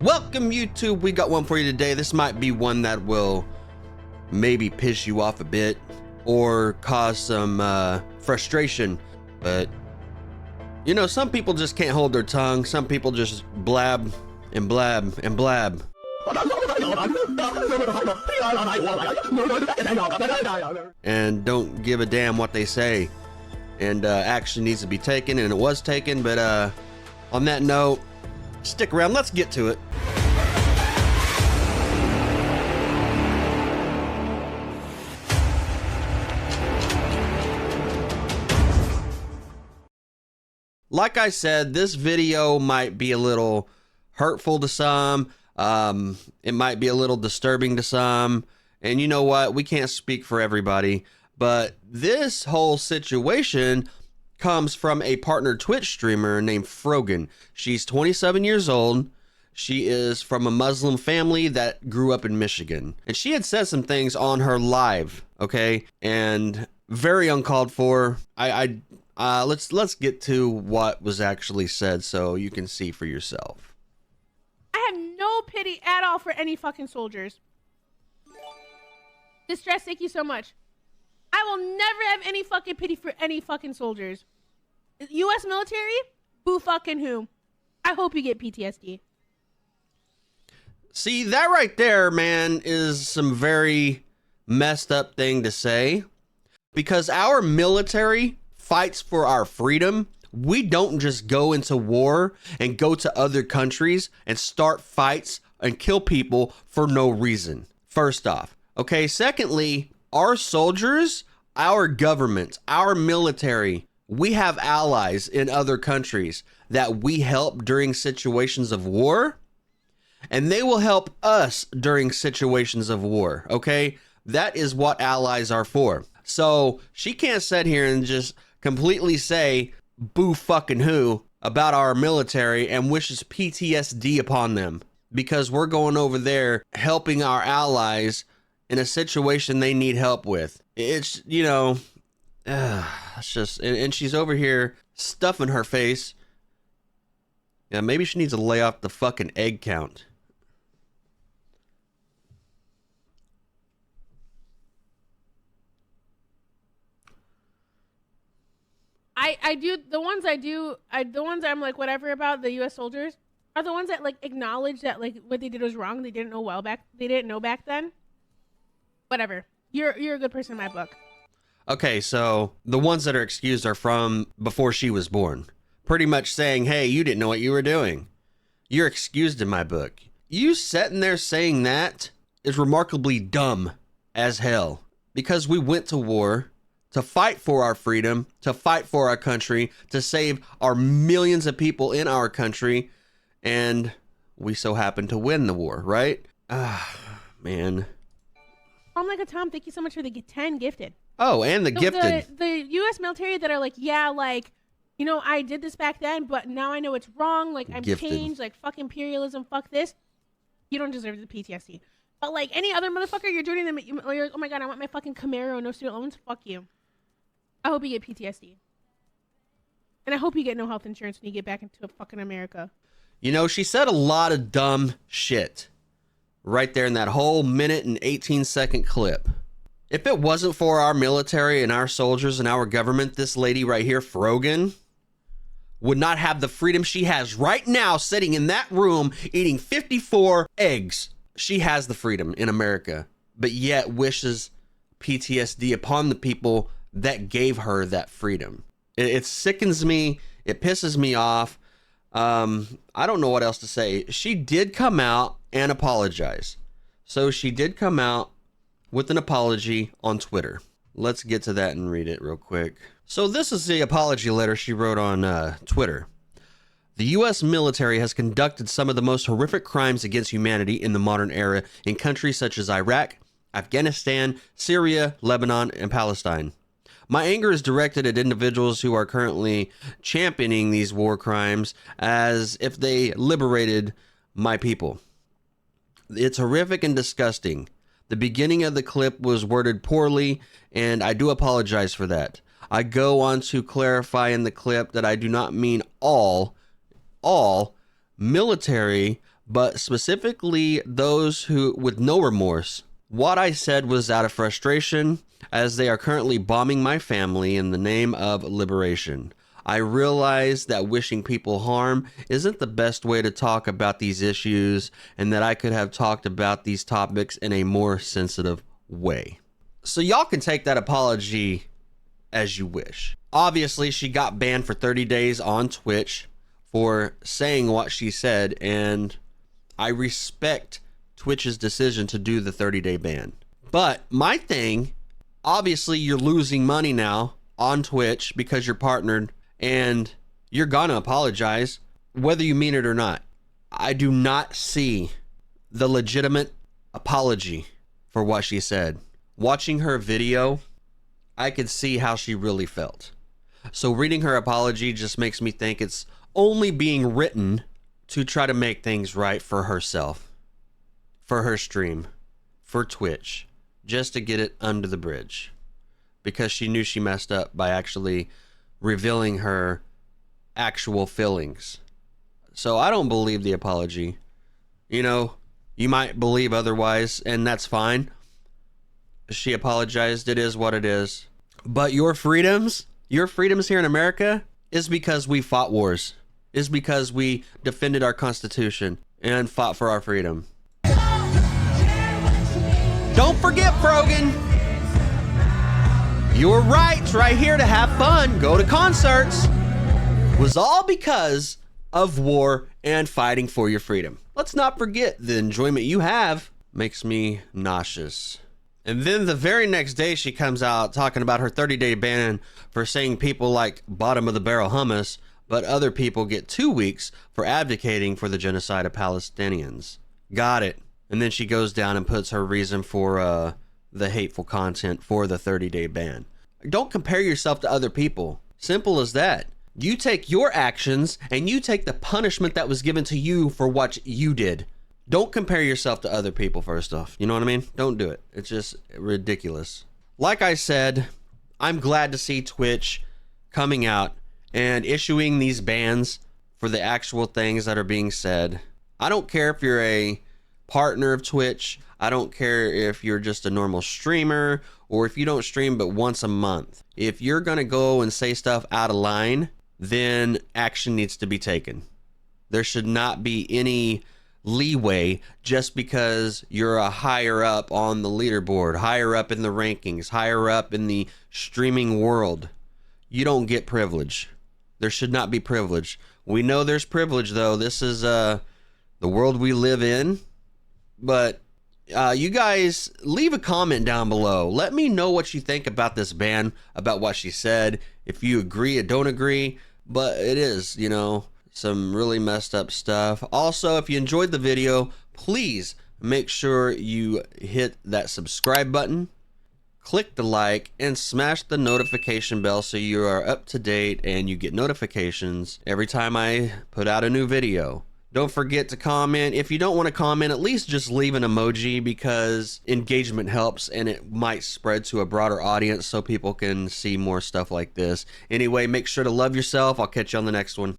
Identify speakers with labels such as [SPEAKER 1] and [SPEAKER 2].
[SPEAKER 1] Welcome YouTube, we got one for you today. This might be one that will maybe piss you off a bit or cause some frustration, but you know, some people just can't hold their tongue. Some people just blab and blab and blab. And don't give a damn what they say. And action needs to be taken, and it was taken, but on that note, stick around, let's get to it. Like I said, this video might be a little hurtful to some. It might be a little disturbing to some. And you know what? We can't speak for everybody. But this whole situation comes from a partner Twitch streamer named Frogan. She's 27 years old. She is from a Muslim family that grew up in Michigan. And she had said some things on her live, okay? And very uncalled for. Let's get to what was actually said so you can see for yourself.
[SPEAKER 2] I have no pity at all for any fucking soldiers. Distress, thank you so much. I will never have any fucking pity for any fucking soldiers. U.S. military? Boo fucking who? I hope you get PTSD.
[SPEAKER 1] See, that right there, man, is some very messed up thing to say. Because our military fights for our freedom. We don't just go into war and go to other countries and start fights and kill people for no reason. First off. Okay, secondly, our soldiers, our government, our military, we have allies in other countries that we help during situations of war, and they will help us during situations of war, okay? That is what allies are for. So she can't sit here and just completely say boo fucking who about our military and wishes PTSD upon them because we're going over there helping our allies in a situation they need help with. It's, you know, it's just, and she's over here stuffing her face. Yeah, maybe she needs to lay off the fucking egg count.
[SPEAKER 2] The ones I'm like whatever about the U.S. soldiers are the ones that like acknowledge that like what they did was wrong. They didn't know back then. Whatever. You're a good person in my book.
[SPEAKER 1] Okay, so the ones that are excused are from before she was born. Pretty much saying, hey, you didn't know what you were doing. You're excused in my book. You sitting there saying that is remarkably dumb as hell. Because we went to war to fight for our freedom, to fight for our country, to save our millions of people in our country, and we so happen to win the war, right? Man.
[SPEAKER 2] I'm like a Tom. Thank you so much for the 10 gifted.
[SPEAKER 1] Oh, and the gifted.
[SPEAKER 2] The U.S. military that are like, yeah, like, you know, I did this back then, but now I know it's wrong. Like, I'm
[SPEAKER 1] Gifted.
[SPEAKER 2] changed. Like, fuck imperialism. Fuck this. You don't deserve the PTSD. But like any other motherfucker, you're doing them. You're like, oh my god, I want my fucking Camaro, no student loans. Fuck you. I hope you get PTSD. And I hope you get no health insurance when you get back into fucking America.
[SPEAKER 1] You know, she said a lot of dumb shit right there in that whole minute and 18-second clip. If it wasn't for our military and our soldiers and our government, this lady right here, Frogan, would not have the freedom she has right now sitting in that room eating 54 eggs. She has the freedom in America, but yet wishes PTSD upon the people that gave her that freedom. It sickens me. It pisses me off. I don't know what else to say. She did come out and apologize. So she did come out with an apology on Twitter. Let's get to that and read it real quick. So this is the apology letter she wrote on Twitter. The U.S. military has conducted some of the most horrific crimes against humanity in the modern era in countries such as Iraq, Afghanistan, Syria, Lebanon, and Palestine. My anger is directed at individuals who are currently championing these war crimes as if they liberated my people. It's horrific and disgusting. The beginning of the clip was worded poorly, and I do apologize for that. I go on to clarify in the clip that I do not mean all military, but specifically those who with no remorse. What I said was out of frustration, as they are currently bombing my family in the name of liberation. I realize that wishing people harm isn't the best way to talk about these issues, and that I could have talked about these topics in a more sensitive way. So y'all can take that apology as you wish. Obviously, she got banned for 30 days on Twitch for saying what she said, and I respect Twitch's decision to do the 30-day ban. But my thing, obviously you're losing money now on Twitch because you're partnered, and you're gonna apologize whether you mean it or not. I do not see the legitimate apology for what she said. Watching her video, I could see how she really felt. So reading her apology just makes me think it's only being written to try to make things right for herself, for her stream, for Twitch, just to get it under the bridge, because she knew she messed up by actually revealing her actual feelings. So I don't believe the apology. You know, you might believe otherwise, and that's fine. She apologized. It is what it is. But your freedoms here in America is because we fought wars. Is because we defended our Constitution and fought for our freedom. Don't forget, Frogan, your rights right here to have fun, go to concerts, was all because of war and fighting for your freedom. Let's not forget the enjoyment you have makes me nauseous. And then the very next day she comes out talking about her 30-day ban for saying people like bottom of the barrel hummus, but other people get 2 weeks for advocating for the genocide of Palestinians. Got it. And then she goes down and puts her reason for the hateful content for the 30-day ban. Don't compare yourself to other people. Simple as that. You take your actions and you take the punishment that was given to you for what you did. Don't compare yourself to other people, first off. You know what I mean? Don't do it. It's just ridiculous. Like I said, I'm glad to see Twitch coming out and issuing these bans for the actual things that are being said. I don't care if you're a partner of Twitch. I don't care if you're just a normal streamer or if you don't stream but once a month. If you're gonna go and say stuff out of line, then action needs to be taken. There should not be any leeway just because you're a higher up on the leaderboard, higher up in the rankings, higher up in the streaming world. You don't get privilege. There should not be privilege. We know there's privilege, though. This is the world we live in. But you guys, leave a comment down below. Let me know what you think about this ban, about what she said, if you agree or don't agree. But it is, you know, some really messed up stuff. Also, if you enjoyed the video, please make sure you hit that subscribe button, click the like, and smash the notification bell so you are up to date and you get notifications every time I put out a new video. Don't forget to comment. If you don't want to comment, at least just leave an emoji, because engagement helps and it might spread to a broader audience so people can see more stuff like this. Anyway, make sure to love yourself. I'll catch you on the next one.